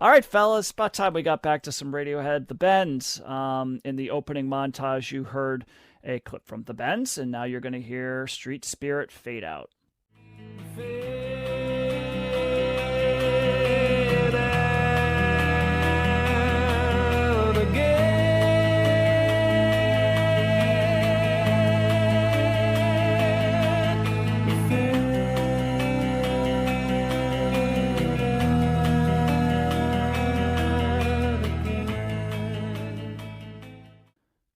All right, fellas, about time we got back to some Radiohead. The Bends. In the opening montage, you heard a clip from The Bends, and now you're going to hear Street Spirit Fade Out.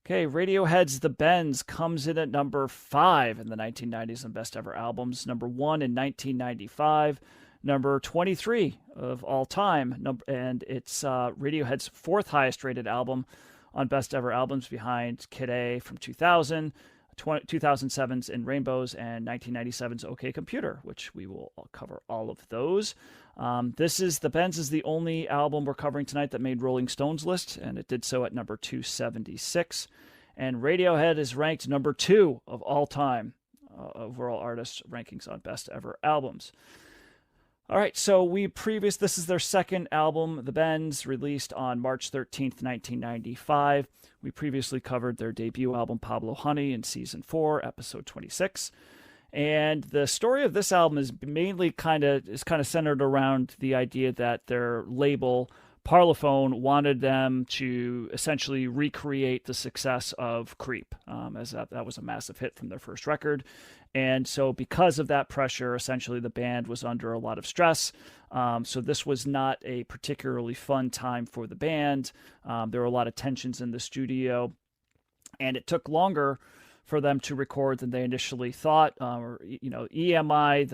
Okay, Radiohead's The Bends comes in at number 5 in the 1990s on Best Ever Albums, number 1 in 1995, number 23 of all time, and it's Radiohead's 4th highest rated album on Best Ever Albums behind Kid A from 2000, 2007's In Rainbows, and 1997's OK Computer, which we will cover all of those. The Bends is the only album we're covering tonight that made Rolling Stone's list, and it did so at number 276. And Radiohead is ranked number 2 of all time overall artist rankings on Best Ever Albums. All right, so this is their second album, The Bends, released on March 13th, 1995. We previously covered their debut album, Pablo Honey, in Season 4, Episode 26. And the story of this album is mainly kind of centered around the idea that their label, Parlophone, wanted them to essentially recreate the success of Creep, as that was a massive hit from their first record. And so because of that pressure, essentially the band was under a lot of stress. So this was not a particularly fun time for the band. There were a lot of tensions in the studio, and it took longer for them to record than they initially thought. EMI,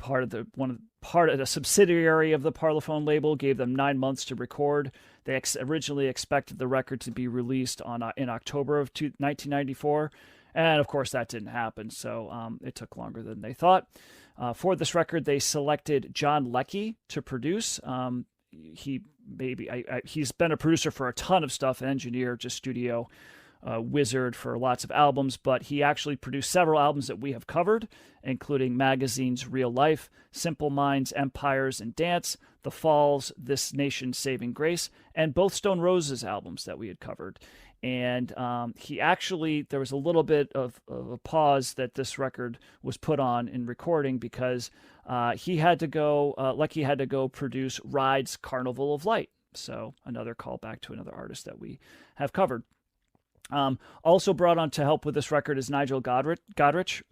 part of the subsidiary of the Parlophone label, gave them 9 months to record. They originally expected the record to be released in October of 1994, and of course that didn't happen. So it took longer than they thought. For this record, they selected John Leckie to produce. He's been a producer for a ton of stuff, an engineer, just studio wizard for lots of albums, but he actually produced several albums that we have covered, including Magazine's Real Life, Simple Minds, Empires, and Dance, The Falls, This Nation's Saving Grace, and both Stone Roses albums that we had covered. And there was a little bit of a pause that this record was put on in recording because Leckie had to go produce Ride's Carnival of Light. So another callback to another artist that we have covered. Also brought on to help with this record is Nigel Godrich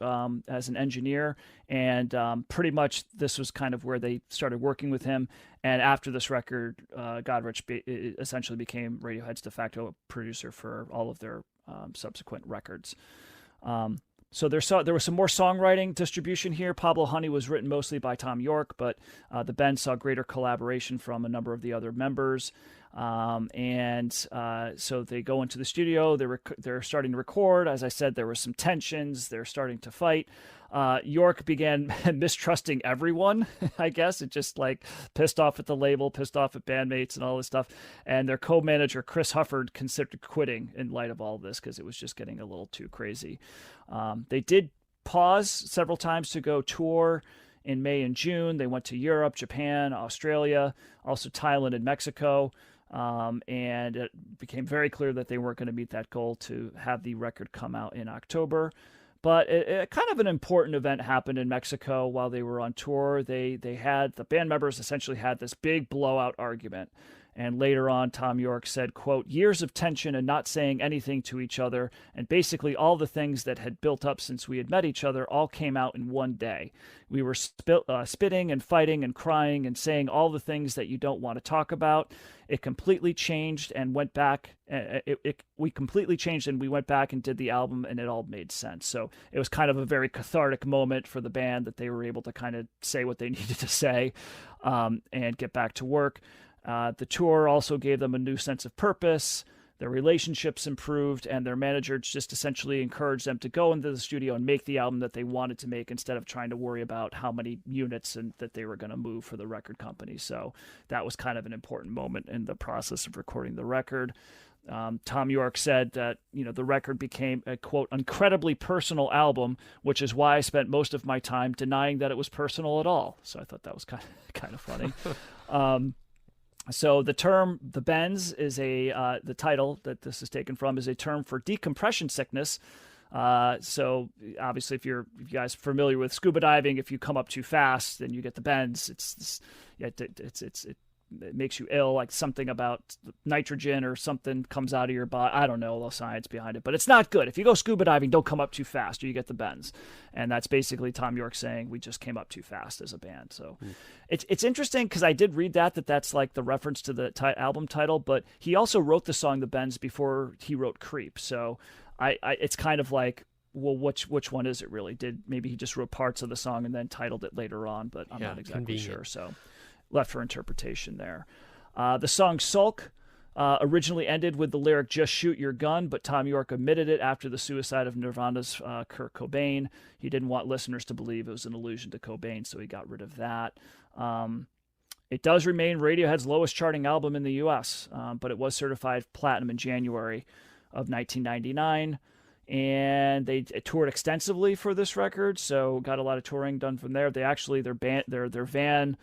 as an engineer, and pretty much this was kind of where they started working with him. And after this record, Godrich essentially became Radiohead's de facto producer for all of their subsequent records. So there was some more songwriting distribution here. Pablo Honey was written mostly by Tom York, but the band saw greater collaboration from a number of the other members. So they go into the studio. They're starting to record. As I said, there were some tensions. They're starting to fight. York began mistrusting everyone, I guess. It just pissed off at the label, pissed off at bandmates and all this stuff. And their co-manager, Chris Hufford, considered quitting in light of all this because it was just getting a little too crazy. They did pause several times to go tour in May and June. They went to Europe, Japan, Australia, also Thailand and Mexico. And it became very clear that they weren't going to meet that goal to have the record come out in October. But kind of an important event happened in Mexico while they were on tour. The band members essentially had this big blowout argument. And later on, Tom York said, quote, "Years of tension and not saying anything to each other, and basically all the things that had built up since we had met each other all came out in one day. We were spitting and fighting and crying and saying all the things that you don't want to talk about. It completely changed and went back. We completely changed and we went back and did the album, and it all made sense." So it was kind of a very cathartic moment for the band that they were able to kind of say what they needed to say and get back to work. The tour also gave them a new sense of purpose. Their relationships improved, and their manager just essentially encouraged them to go into the studio and make the album that they wanted to make instead of trying to worry about how many units and that they were going to move for the record company. So that was kind of an important moment in the process of recording the record. Tom York said that, the record became a, quote, incredibly personal album, which is why I spent most of my time denying that it was personal at all. So I thought that was kind of funny. So the term "the bends" is the title that this is taken from is a term for decompression sickness. So obviously, if you guys are familiar with scuba diving, if you come up too fast, then you get the bends. It makes you ill, like something about nitrogen or something comes out of your body. I don't know the science behind it, but it's not good. If you go scuba diving, don't come up too fast or you get the bends. And that's basically Tom York saying we just came up too fast as a band. So it's interesting because I did read that's like the reference to the album title, but he also wrote the song The Bends before he wrote Creep. So it's kind of like, well, which one is it really? Maybe he just wrote parts of the song and then titled it later on, but I'm not exactly sure. So left for interpretation there. The song Sulk originally ended with the lyric "Just shoot your gun," but Tom York omitted it after the suicide of Nirvana's Kurt Cobain. He didn't want listeners to believe it was an allusion to Cobain, so he got rid of that. It does remain Radiohead's lowest charting album in the U.S., but it was certified platinum in January of 1999. And they toured extensively for this record, so got a lot of touring done from there. They actually their van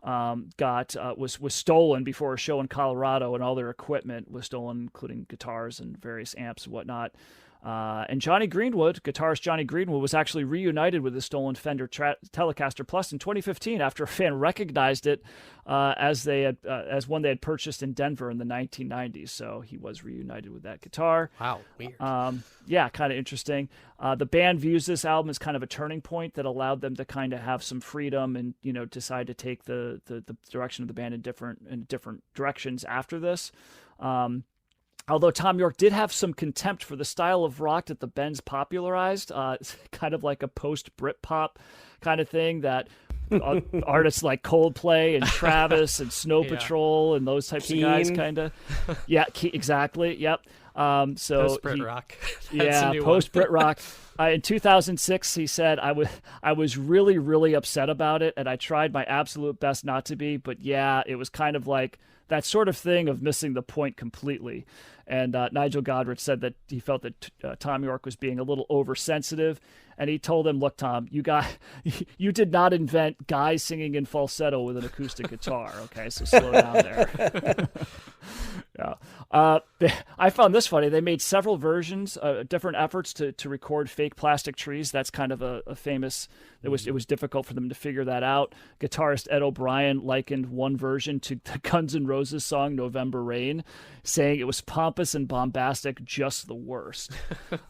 was stolen before a show in Colorado, and all their equipment was stolen, including guitars and various amps and whatnot. And guitarist Johnny Greenwood, was actually reunited with the stolen Fender Telecaster Plus in 2015 after a fan recognized it as one they had purchased in Denver in the 1990s. So he was reunited with that guitar. Wow, weird. Yeah, kind of interesting. The band views this album as kind of a turning point that allowed them to kind of have some freedom and decide to take the direction of the band in different directions after this. Although Tom York did have some contempt for the style of rock that the Bends popularized, it's kind of like a post-Britpop kind of thing that artists like Coldplay and Travis and Snow Patrol and those types of guys kind of. Yeah, exactly. Yep. Post-Brit rock. Yeah, post-Brit rock. In 2006, he said, I was really, really upset about it, and I tried my absolute best not to be, but yeah, it was kind of like that sort of thing of missing the point completely. And Nigel Godrich said that he felt that Tom York was being a little oversensitive, and he told him, "Look, Tom, you did not invent guys singing in falsetto with an acoustic guitar. Okay, so slow down there." Yeah. I found this funny. They made several versions, different efforts to record Fake Plastic Trees. That's kind of a famous. It was difficult for them to figure that out. Guitarist Ed O'Brien likened one version to the Guns N' Roses song "November Rain," saying it was pompous and bombastic, just the worst.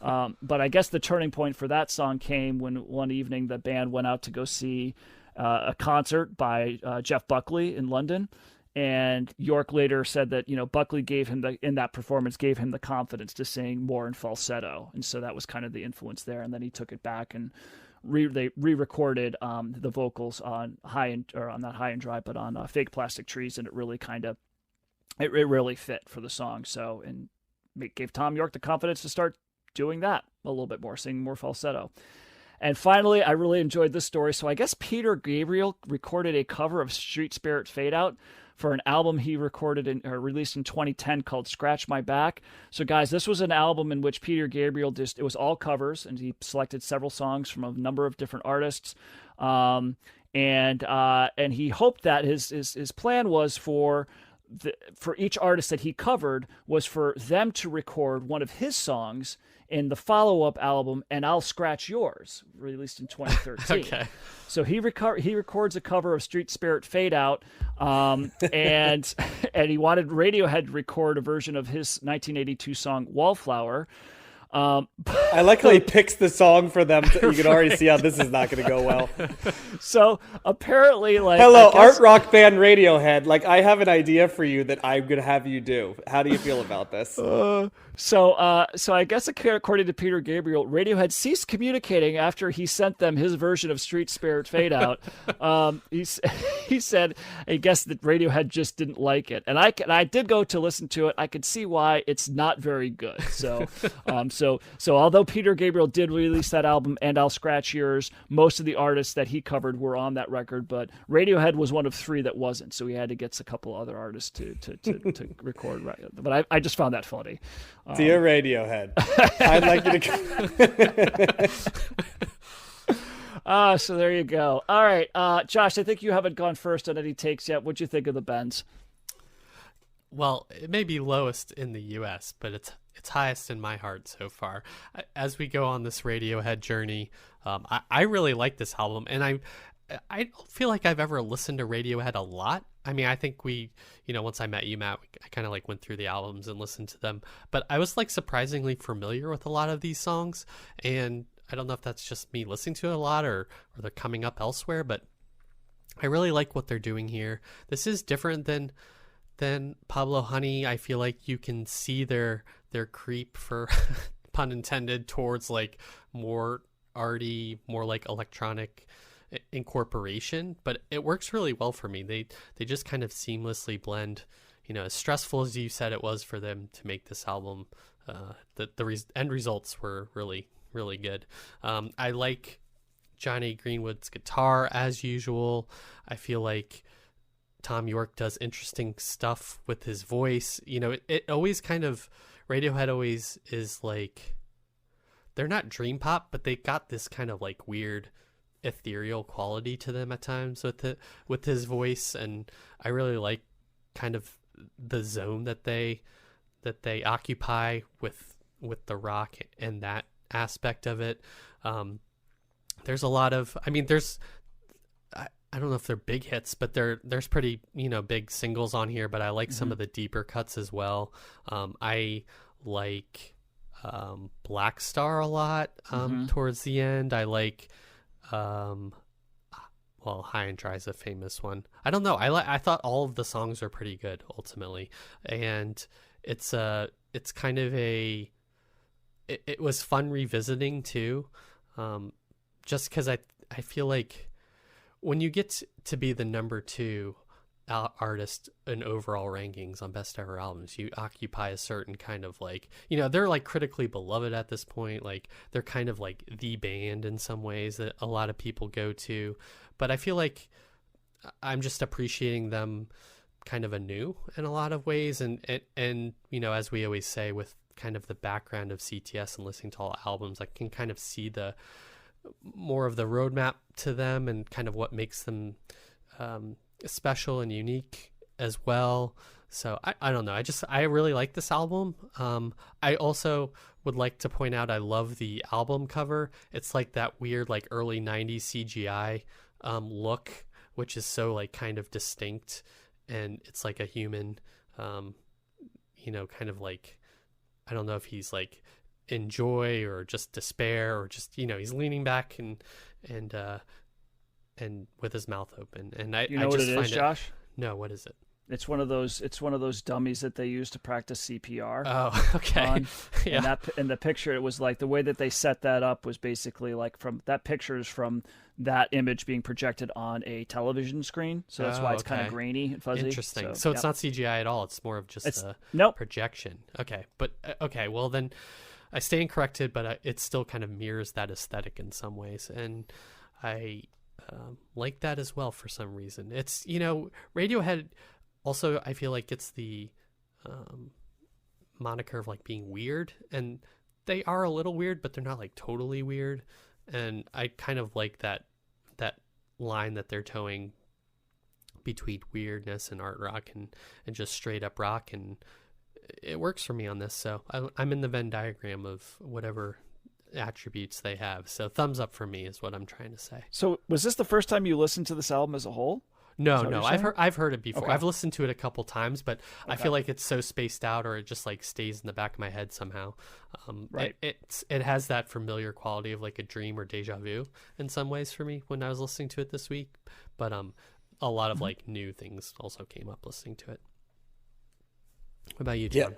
But I guess the turning point for that song came when one evening the band went out to go see a concert by Jeff Buckley in London. And York later said that, Buckley in that performance gave him the confidence to sing more in falsetto. And so that was kind of the influence there. And then he took it back and they re-recorded the vocals on not High and Dry, but on Fake Plastic Trees. And it really it really fit for the song. So, and it gave Tom York the confidence to start doing that a little bit more, singing more falsetto. And finally, I really enjoyed this story. So I guess Peter Gabriel recorded a cover of Street Spirit Fade Out for an album he recorded released in 2010 called Scratch My Back. So guys, this was an album in which Peter Gabriel it was all covers, and he selected several songs from a number of different artists. And he hoped that his plan was for each artist that he covered was for them to record one of his songs in the follow-up album, And I'll Scratch Yours, released in 2013. Okay. So he records a cover of Street Spirit Fade Out, and he wanted Radiohead to record a version of his 1982 song Wallflower. I like how he picks the song for them. You can already see how this is not going to go well. So apparently, hello, art rock band Radiohead. I have an idea for you that I'm going to have you do. How do you feel about this? So I guess according to Peter Gabriel, Radiohead ceased communicating after he sent them his version of Street Spirit Fade Out. He said, I guess that Radiohead just didn't like it, and I did go to listen to it. I could see why it's not very good. So although Peter Gabriel did release that album, And I'll Scratch Yours, most of the artists that he covered were on that record, but Radiohead was one of three that wasn't. So he had to get a couple other artists to record. But I just found that funny. Dear Radiohead, I'd like you to. So there you go. All right, Josh, I think you haven't gone first on any takes yet. What'd you think of the Bends? Well, it may be lowest in the U.S., but it's highest in my heart so far. As we go on this Radiohead journey, I really like this album, and I don't feel like I've ever listened to Radiohead a lot. I mean, I think once I met you, Matt, I kind of like went through the albums and listened to them, but I was like surprisingly familiar with a lot of these songs, and I don't know if that's just me listening to it a lot or they're coming up elsewhere, but I really like what they're doing here. This is different than Pablo Honey. I feel like you can see their creep, for pun intended, towards like more arty, more like electronic incorporation, but it works really well for me. They just kind of seamlessly blend. As stressful as you said it was for them to make this album, the end results were really, really good. I like Johnny Greenwood's guitar as usual. I feel like Tom York does interesting stuff with his voice. It always kind of, Radiohead always is like, they're not dream pop, but they got this kind of like weird ethereal quality to them at times with his voice, and I really like kind of the zone that they occupy with the rock and that aspect of it. There's a lot of, I don't know if they're big hits, but there's pretty big singles on here, but I like some of the deeper cuts as well. I like Black Star a lot towards the end. I like High and Dry is a famous one. I don't know. I thought all of the songs are pretty good ultimately, and it's kind of it was fun revisiting too, just because I feel like when you get to be the number 2 artist in overall rankings on best ever albums, you occupy a certain kind of like, they're like critically beloved at this point. Like they're kind of like the band in some ways that a lot of people go to, but I feel like I'm just appreciating them kind of anew in a lot of ways. And as we always say, with kind of the background of CTS and listening to all albums, I can kind of see the more of the roadmap to them and kind of what makes them special and unique as well. So I don't know. I really like this album. I also would like to point out I love the album cover. It's like that weird like early 90s CGI look, which is so like kind of distinct, and it's like a human kind of like, I don't know if he's like in joy or just despair or just he's leaning back and with his mouth open, and I what just it find is, Josh? No, what is it? It's one of those dummies that they use to practice CPR. Oh, okay. Yeah. And the picture, it was like the way that they set that up was basically like from that picture is from that image being projected on a television screen. So that's why it's kind of grainy and fuzzy. Interesting. So it's not CGI at all. It's more of just a projection. Okay. But okay. Well, then I stand corrected, but it still kind of mirrors that aesthetic in some ways. And I like that as well for some reason. It's, Radiohead also, I feel like it's the moniker of like being weird, and they are a little weird, but they're not like totally weird. And I kind of like that line that they're towing between weirdness and art rock and just straight up rock, and it works for me on this. So I'm in the Venn diagram of whatever attributes they have. So thumbs up for me is what I'm trying to say. So was this the first time you listened to this album as a whole? No, I've heard it before. Okay. I've listened to it a couple times, but I feel like it's so spaced out, or it just like stays in the back of my head somehow. Right. It has that familiar quality of like a dream or deja vu in some ways for me when I was listening to it this week. But a lot of like new things also came up listening to it. What about you, John?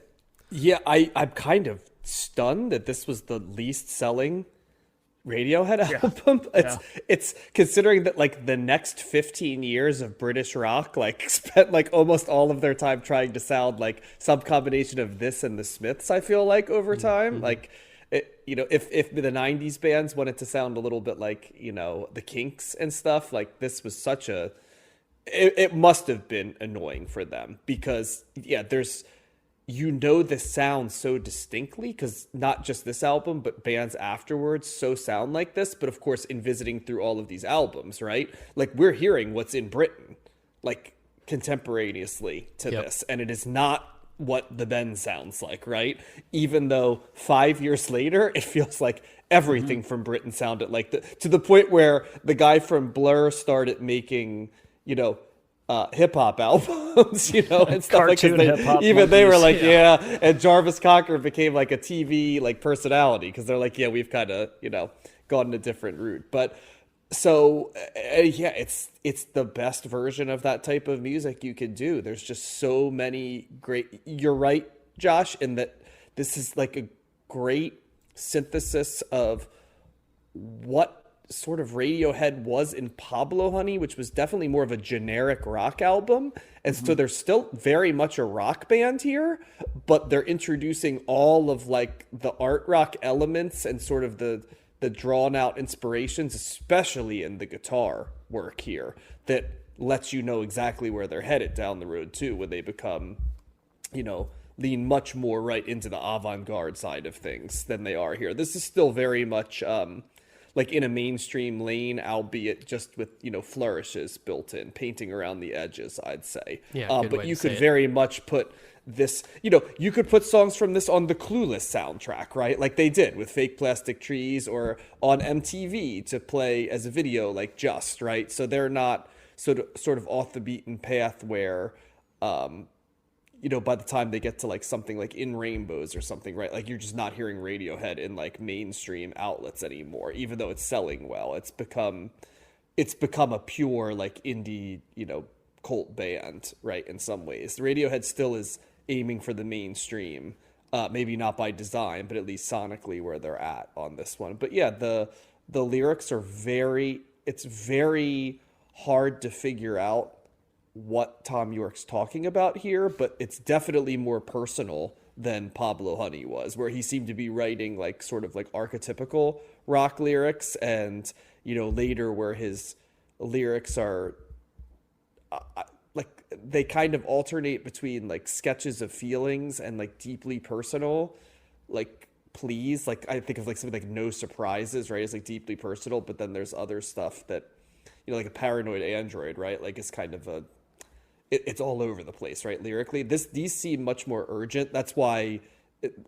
Yeah, I'm kind of stunned that this was the least selling Radiohead album. It's considering that like the next 15 years of British rock like spent like almost all of their time trying to sound like some combination of this and the Smiths, I feel like, over time. Like if the 90s bands wanted to sound a little bit like the Kinks and stuff, like this was such a it must have been annoying for them, because there's the sound so distinctly, because not just this album, but bands afterwards so sound like this. But of course, in visiting through all of these albums, right? Like we're hearing what's in Britain. Like contemporaneously to this, and it is not what the Bend sounds like, right? Even though 5 years later, it feels like everything from Britain sounded like to the point where the guy from Blur started making, hip hop albums, and stuff like that. Even they were like, and Jarvis Cocker became like a TV like personality because they're like, we've kind of, gone a different route. But so it's the best version of that type of music you could do. There's just so many great. You're right, Josh, in that this is like a great synthesis of what sort of Radiohead was in Pablo Honey, which was definitely more of a generic rock album. And so they're still very much a rock band here, but they're introducing all of like the art rock elements and sort of the drawn out inspirations, especially in the guitar work here, that lets you know exactly where they're headed down the road too, when they become, lean much more right into the avant-garde side of things than they are here. This is still very much like in a mainstream lane, albeit just with, flourishes built in, painting around the edges, I'd say. But you could very much put this, you could put songs from this on the Clueless soundtrack, right? Like they did with Fake Plastic Trees, or on MTV to play as a video like Just, right? So they're not sort of off the beaten path where, by the time they get to like something like In Rainbows or something, right? Like you're just not hearing Radiohead in like mainstream outlets anymore, even though it's selling well. It's become a pure like indie, cult band, right? In some ways, Radiohead still is aiming for the mainstream, maybe not by design, but at least sonically where they're at on this one. But yeah, the lyrics are it's very hard to figure out what Tom York's talking about here, but it's definitely more personal than Pablo Honey was, where he seemed to be writing like sort of like archetypical rock lyrics, and later where his lyrics are like they kind of alternate between like sketches of feelings and like deeply personal, like please, like I think of like something like No Surprises, right? It's like deeply personal, but then there's other stuff that like a Paranoid Android, right? Like it's kind of it's all over the place, right? Lyrically, these seem much more urgent. That's why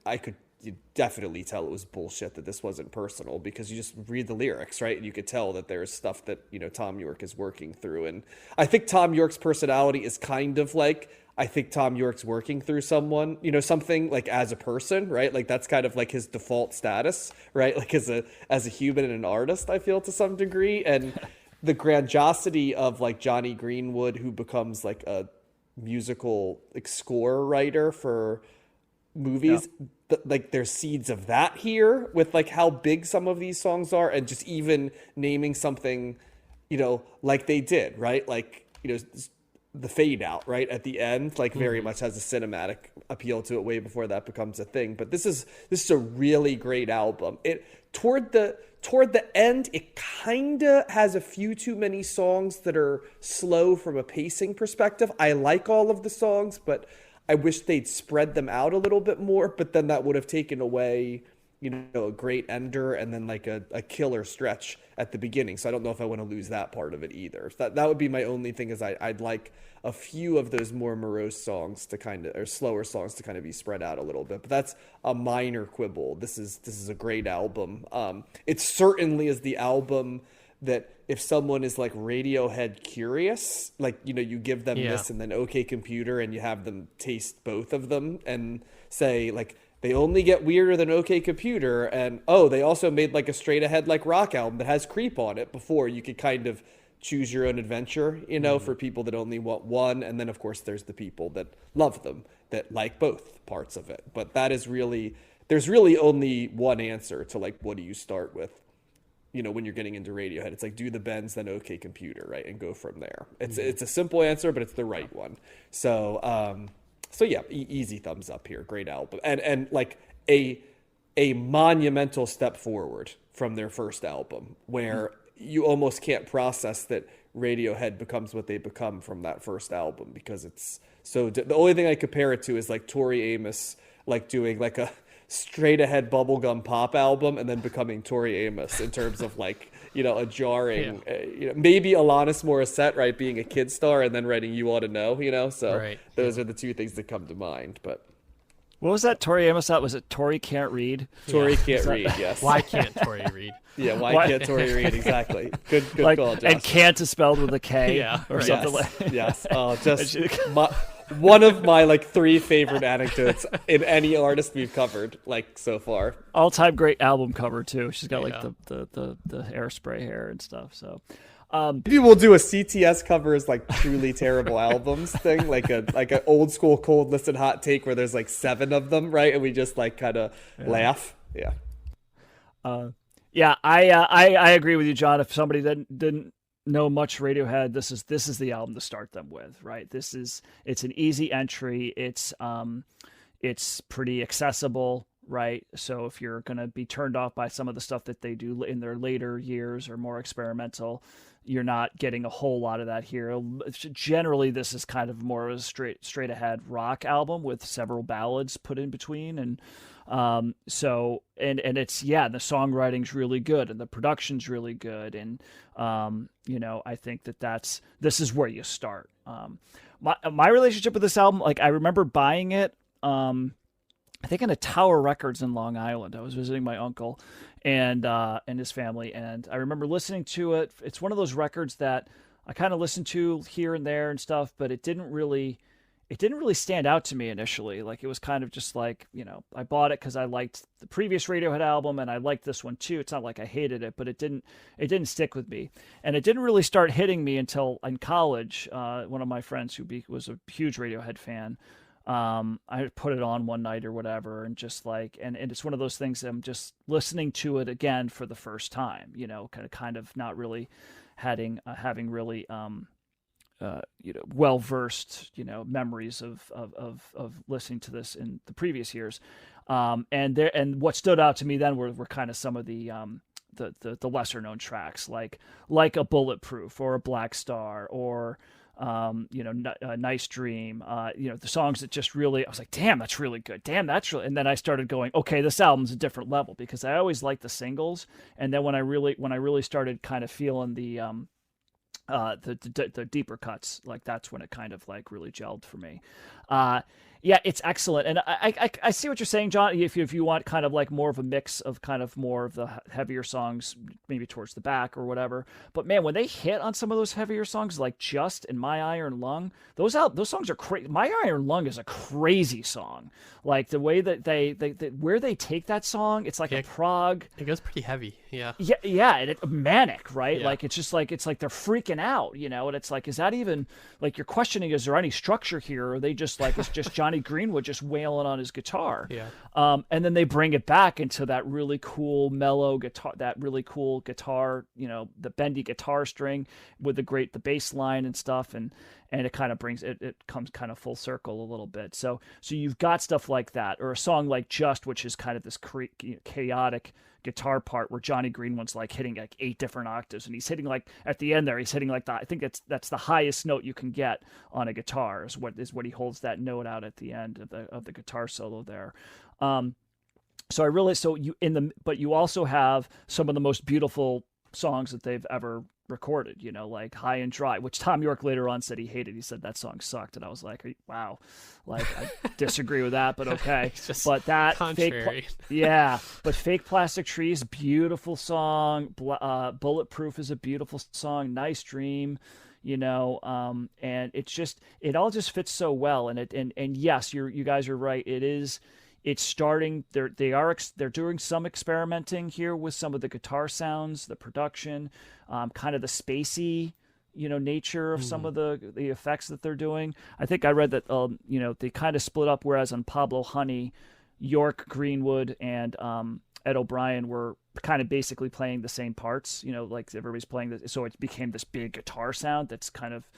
I could definitely tell it was bullshit that this wasn't personal, because you just read the lyrics, right? And you could tell that there's stuff that, Tom York is working through. And I think Tom York's personality is kind of like, I think Tom York's working through someone, something like as a person, right? Like that's kind of like his default status, right? Like as a human and an artist, I feel to some degree. And the grandiosity of like Johnny Greenwood, who becomes like a musical like score writer for movies, like there's seeds of that here with like how big some of these songs are, and just even naming something, like they did, right? Like, the fade out right at the end, like very much has a cinematic appeal to it way before that becomes a thing. But this is a really great album. It toward the end, it kind of has a few too many songs that are slow from a pacing perspective. I like all of the songs, but I wish they'd spread them out a little bit more. But then that would have taken away, a great ender and then like a killer stretch at the beginning. So I don't know if I want to lose that part of it either. That would be my only thing, is I'd like a few of those more morose songs to or slower songs to kind of be spread out a little bit. But that's a minor quibble. This is a great album. It certainly is the album that if someone is like Radiohead curious, like, you give them this and then OK Computer, and you have them taste both of them and say like, they only get weirder than OK Computer, and they also made like a straight ahead like rock album that has Creep on it before. You could kind of choose your own adventure, for people that only want one. And then of course there's the people that love them, that like both parts of it. But there's really only one answer to like, what do you start with? When you're getting into Radiohead, it's like, do the Bends, then OK Computer, right? And go from there. It's a simple answer, but it's the right one. So, yeah, easy thumbs up here. Great album. And like a monumental step forward from their first album, where you almost can't process that Radiohead becomes what they become from that first album, because it's so the only thing I compare it to is like Tori Amos, like doing like a straight ahead bubblegum pop album and then becoming Tori Amos in terms of like, a jarring, maybe Alanis Morissette, right, being a kid star and then writing "You Ought to Know," So those are the two things that come to mind. But what was that Tori Amos thought? Was it Tori Can't Read? Tori Can't Read, yes. Why can't Tori read? Yeah, why can't Tori read? Exactly. Good call, Josh. And can't is spelled with a K or something Yes. Oh, just one of my 3 favorite anecdotes in any artist we've covered so far. All-time great album cover too. She's got the hairspray hair and stuff. So maybe we'll do a CTS covers truly terrible albums thing, like an old school cold listed hot take where there's 7 of them, right? And we just kind of laugh. Yeah. I agree with you, John. If somebody didn't know much Radiohead, this is the album to start them with, right? It's an easy entry. It's pretty accessible, right? So if you're going to be turned off by some of the stuff that they do in their later years or more experimental, you're not getting a whole lot of that here. Generally, this is kind of more of a straight ahead rock album with several ballads put in between, and so it's the songwriting's really good and the production's really good, and I think this is where you start. My relationship with this album, I remember buying it I think in a Tower Records in Long Island. I was visiting my uncle and his family, and I remember listening to it. It's one of those records that I kind of listened to here and there and stuff, but it didn't really stand out to me initially. It was kind of just I bought it because I liked the previous Radiohead album and I liked this one too. It's not like I hated it, but it didn't stick with me. And it didn't really start hitting me until in college. One of my friends who was a huge Radiohead fan, I put it on one night or whatever, and just and it's one of those things that I'm just listening to it again for the first time, kind of not really having really, well-versed, memories of listening to this in the previous years. And what stood out to me then were kind of some of the lesser known tracks, like a Bulletproof or a Black Star or, Nice Dream, the songs that just really, I was like, damn, that's really good. Damn, that's really, and then I started going, okay, this album's a different level, because I always liked the singles. And then when I really started kind of feeling the deeper cuts, that's when it kind of really gelled for me. It's excellent. And I see what you're saying, John. If you want kind of more of a mix of kind of more of the heavier songs, maybe towards the back or whatever. But man, when they hit on some of those heavier songs, like Just and My Iron Lung, those songs are crazy. My Iron Lung is a crazy song. The way that they where they take that song, it's a prog. It goes pretty heavy. Yeah. Yeah, and manic, right? Yeah. It's just it's they're freaking out, and it's is that even you're questioning, is there any structure here? Or are they just it's just Johnny Greenwood just wailing on his guitar? Yeah. And then they bring it back into that really cool mellow guitar, that really cool guitar, the bendy guitar string with the bass line and stuff, and it kind of brings it comes kind of full circle a little bit. So you've got stuff like that, or a song like Just, which is kind of this chaotic guitar part where Johnny Greenwood's hitting 8 different octaves, and he's hitting at the end there, he's hitting I think that's the highest note you can get on a guitar is what he holds that note out at the end of the guitar solo there. But you also have some of the most beautiful songs that they've ever recorded, like High and Dry, which Tom York later on said he hated. He said that song sucked, and I was like, wow, I disagree with that, but okay. But that but Fake Plastic Trees, beautiful song. Bulletproof is a beautiful song. Nice Dream, and it all just fits so well. And yes, you guys are right. It's starting. They're doing some experimenting here with some of the guitar sounds, the production, kind of the spacey, nature of some of the effects that they're doing. I think I read that they kind of split up. Whereas on Pablo Honey, York, Greenwood, and Ed O'Brien were kind of basically playing the same parts. Everybody's playing this, so it became this big guitar sound that's kind of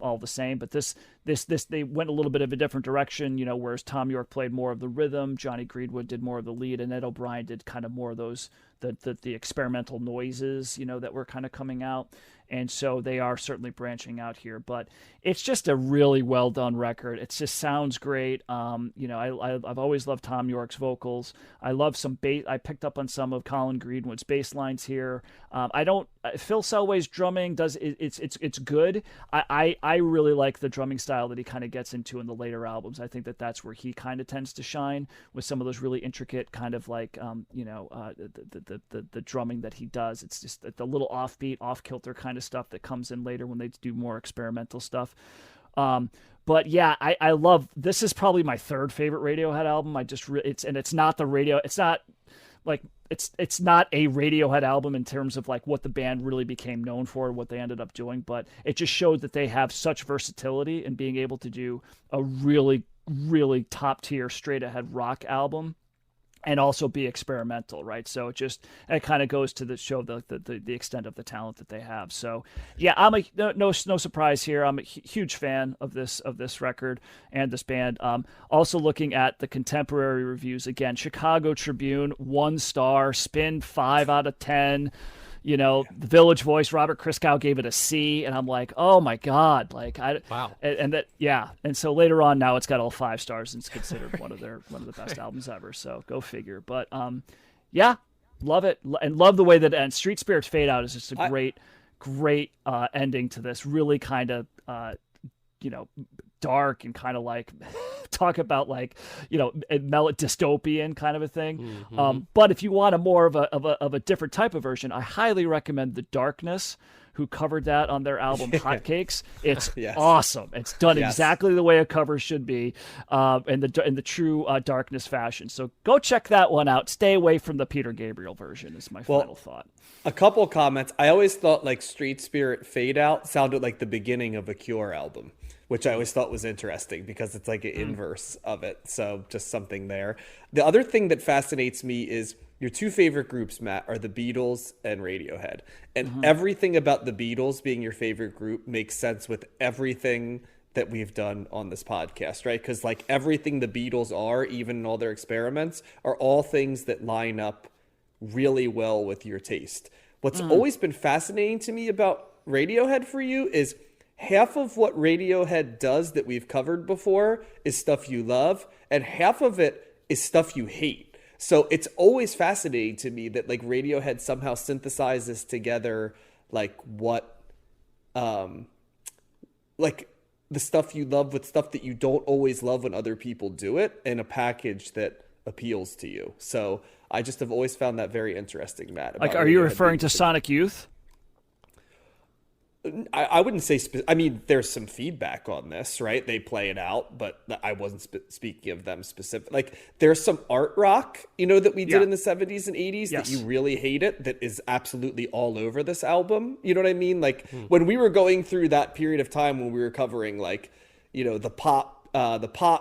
all the same. But this they went a little bit of a different direction. Whereas Tom York played more of the rhythm, Johnny Greenwood did more of the lead, and Ed O'Brien did kind of more of those the experimental noises, that were kind of coming out. And so they are certainly branching out here, but it's just a really well done record. It just sounds great. I've always loved Tom York's vocals. I love some bass. I picked up on some of Colin Greenwood's bass lines here. Phil Selway's drumming it's good. I really like the drumming style that he kind of gets into in the later albums. I think that's where he kind of tends to shine with some of those really intricate kind of like the drumming that he does. It's just the little offbeat, off kilter kind of stuff that comes in later when they do more experimental stuff. But yeah, I love, this is probably my third favorite Radiohead album. It's not the radio. It's not like, it's not a Radiohead album in terms of like what the band really became known for and what they ended up doing, but it just showed that they have such versatility in being able to do a really, really top tier straight ahead rock album and also be experimental, right? So it kind of goes to show the extent of the talent that they have. So yeah, I'm no surprise here. I'm a huge fan of this record and this band. Also looking at the contemporary reviews again, Chicago Tribune 1 star, Spin 5 out of 10. The Village Voice, Robert Christgau gave it a C, and I'm like, oh my God, wow. And so later on, now it's got all 5 stars, and it's considered one of the best albums ever. So go figure. But yeah, love it, and love the way that ends. Street Spirits Fade Out is just a great ending to this. Really kind of dark and kind of like talk about like dystopian kind of a thing. Mm-hmm. But if you want a more of a different type of version, I highly recommend The Darkness, who covered that on their album Hotcakes. It's yes. awesome. It's done yes. exactly the way a cover should be, in the true Darkness fashion. So go check that one out. Stay away from the Peter Gabriel version is my final thought. A couple comments. I always thought like Street Spirit Fade Out sounded like the beginning of a Cure album, which I always thought was interesting because it's like an inverse of it. So just something there. The other thing that fascinates me is your two favorite groups, Matt, are the Beatles and Radiohead. And everything about the Beatles being your favorite group makes sense with everything that we've done on this podcast, right? Because like everything the Beatles are, even in all their experiments, are all things that line up really well with your taste. What's always been fascinating to me about Radiohead for you is half of what Radiohead does that we've covered before is stuff you love, and half of it is stuff you hate. So it's always fascinating to me that like Radiohead somehow synthesizes together like what, like the stuff you love with stuff that you don't always love when other people do it in a package that appeals to you. So I just have always found that very interesting, Matt. Like, are you referring to Sonic Youth? I wouldn't say, I mean, there's some feedback on this, right? They play it out, but I wasn't speaking of them specific. Like, there's some art rock, that we did in the 70s and 80s that you really hate it, that is absolutely all over this album. You know what I mean? Like, when we were going through that period of time when we were covering, like, the pop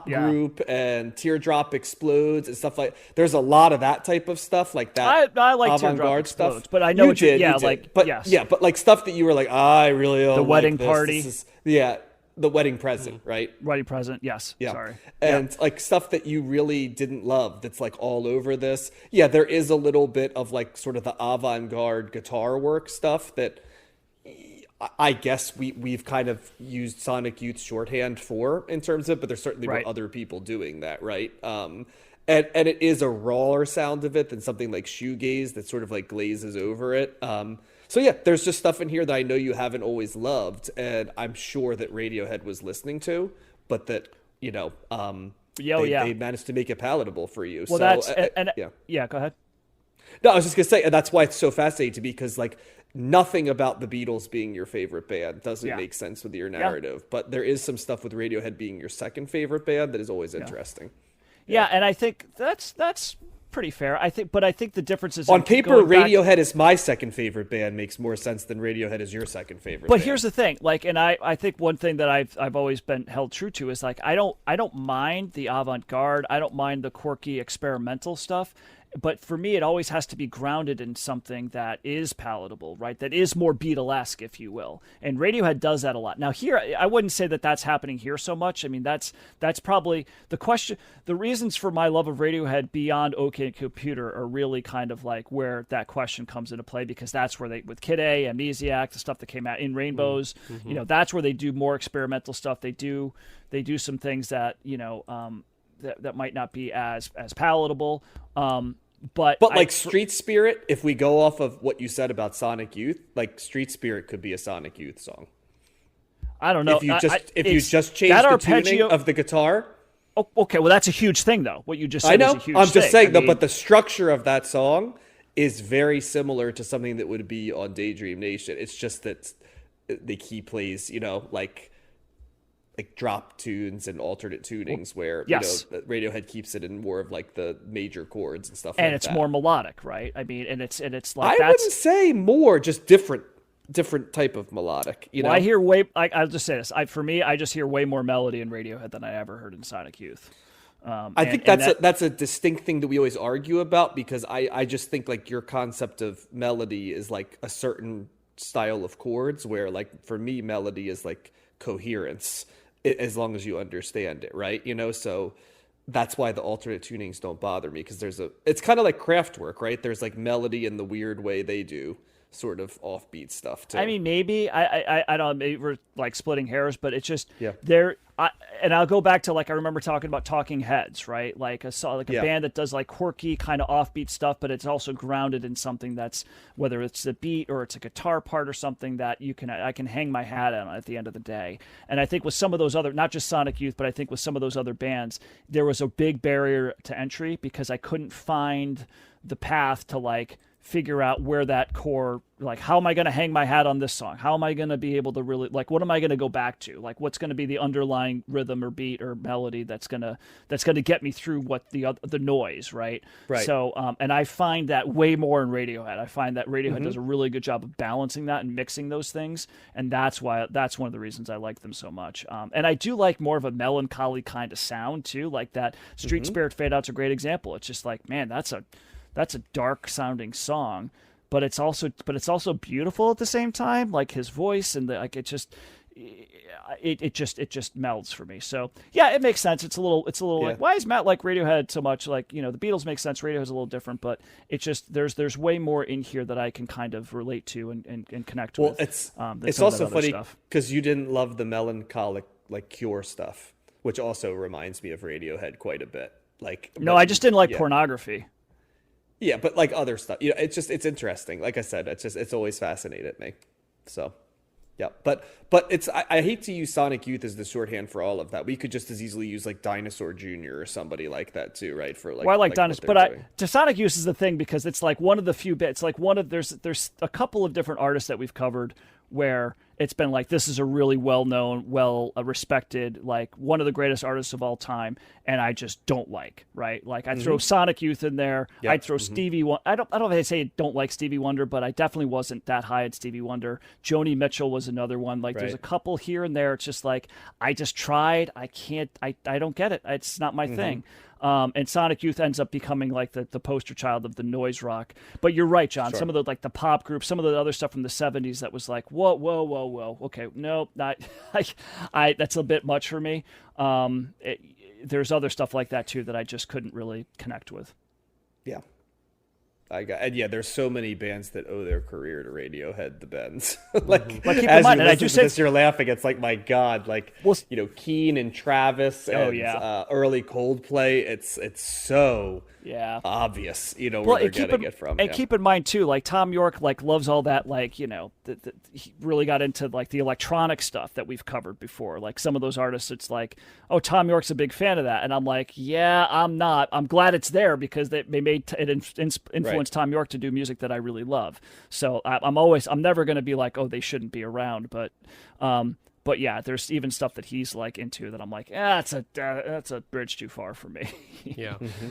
group and Teardrop Explodes and stuff like, there's a lot of that type of stuff like that. I like Teardrop Explodes, but I know what you did. But yes. Yeah, but like stuff that you were like, I really don't the wedding like this. party. The wedding present, right? Wedding present, yes. Yeah. Sorry. And like stuff that you really didn't love that's like all over this. Yeah, there is a little bit of like sort of the avant-garde guitar work stuff that I guess we've kind of used Sonic Youth's shorthand for in terms of, but there certainly were other people doing that, right? And it is a rawer sound of it than something like shoegaze that sort of like glazes over it. So yeah, there's just stuff in here that I know you haven't always loved, and I'm sure that Radiohead was listening to, but that they managed to make it palatable for you. Well, so, go ahead. No, I was just gonna say, and that's why it's so fascinating to me, because like nothing about the Beatles being your favorite band doesn't make sense with your narrative, but there is some stuff with Radiohead being your second favorite band that is always interesting. Yeah, and I think that's pretty fair. I think the difference is on paper, Radiohead is my second favorite band makes more sense than Radiohead is your second favorite. But band. Here's the thing, like, and I think one thing that I've always been held true to is like I don't mind the avant-garde, I don't mind the quirky experimental stuff, but for me, it always has to be grounded in something that is palatable, right? That is more Beatlesque, if you will. And Radiohead does that a lot. Now here, I wouldn't say that that's happening here so much. I mean, that's probably the question. The reasons for my love of Radiohead beyond OK Computer are really kind of like where that question comes into play, because that's where they, with Kid A, Amnesiac, the stuff that came out in Rainbows, you know, that's where they do more experimental stuff. They do some things that, you know, that might not be as palatable. But like Street Spirit, if we go off of what you said about Sonic Youth, like Street Spirit could be a Sonic Youth song. I don't know. If you just change the tuning of the guitar. Oh, okay, well that's a huge thing though. What you just said I know. is a huge I'm just thing. saying though, but the structure of that song is very similar to something that would be on Daydream Nation. It's just that the key plays, you know, like drop tunes and alternate tunings where yes. you know Radiohead keeps it in more of like the major chords and stuff and like it's that. more melodic, right? I mean, and it's like I wouldn't say more, just different type of melodic, you know. I hear I'll just say this. For me, I just hear way more melody in Radiohead than I ever heard in Sonic Youth. I think that's a distinct thing that we always argue about, because I just think like your concept of melody is like a certain style of chords, where like for me melody is like coherence, as long as you understand it, right? You know, so that's why the alternate tunings don't bother me, because it's kind of like Kraftwerk, right? There's like melody in the weird way they do sort of offbeat stuff too. I mean, maybe I don't know, maybe we're like splitting hairs, but it's just and I'll go back to like I remember talking about Talking Heads, right? Like a band that does like quirky kind of offbeat stuff, but it's also grounded in something that's, whether it's a beat or it's a guitar part or something that I can hang my hat on at the end of the day. And I think with some of those other, not just Sonic Youth, but I think with some of those other bands, there was a big barrier to entry because I couldn't find the path to like figure out where that core, like, how am I going to hang my hat on this song? How am I going to be able to really, like, what am I going to go back to? Like, what's going to be the underlying rhythm or beat or melody that's going to get me through what the noise, right? Right. So, and I find that way more in Radiohead. I find that Radiohead does a really good job of balancing that and mixing those things, and that's one of the reasons I like them so much. And I do like more of a melancholy kind of sound too, like that Street Spirit Fade Out's a great example. It's just like, man, that's a dark sounding song, but it's also beautiful at the same time. Like his voice and it just melds for me. So yeah, it makes sense. It's a little like, why is Matt like Radiohead so much? Like, you know, the Beatles make sense. Radiohead's a little different, but it's just, there's way more in here that I can kind of relate to and connect with. Well, it's also funny because you didn't love the melancholic like Cure stuff, which also reminds me of Radiohead quite a bit. Like, no, I just didn't like Pornography. Yeah, but like other stuff, you know, it's interesting. Like I said, it's always fascinated me. So, yeah, but I hate to use Sonic Youth as the shorthand for all of that. We could just as easily use like Dinosaur Jr. or somebody like that too, right? For like, well, I like Dinosaur, but to Sonic Youth is the thing, because it's like one of the few bits. Like there's a couple of different artists that we've covered where it's been like, this is a really well-known, respected, like one of the greatest artists of all time, and I just don't like, right? Like I throw Sonic Youth in there. Yep. I'd throw Stevie Wonder. I don't know if I say I don't like Stevie Wonder, but I definitely wasn't that high at Stevie Wonder. Joni Mitchell was another one. Like there's a couple here and there. It's just like, I just tried. I can't, I don't get it. It's not my thing. And Sonic Youth ends up becoming like the poster child of the noise rock. But you're right, John. Sure. Some of the like the pop groups, some of the other stuff from the 70s that was like, whoa. Okay, no, not. That's a bit much for me. There's other stuff like that too that I just couldn't really connect with. Yeah. There's so many bands that owe their career to Radiohead, the Bends. Like keep as in mind, you and I listen do to say, this, you're laughing. It's like, my God, like, you know, Keane and Travis and early Coldplay. It's so obvious, you know, where they're getting it from. And keep in mind too, like Tom York, like loves all that, like, you know, he really got into like the electronic stuff that we've covered before. Like some of those artists, it's like, oh, Tom York's a big fan of that, and I'm like, yeah, I'm not. I'm glad it's there because they made it influenced Tom York to do music that I really love. So I'm never going to be like, oh, they shouldn't be around, but yeah, there's even stuff that he's like into that I'm like, that's a bridge too far for me. Yeah.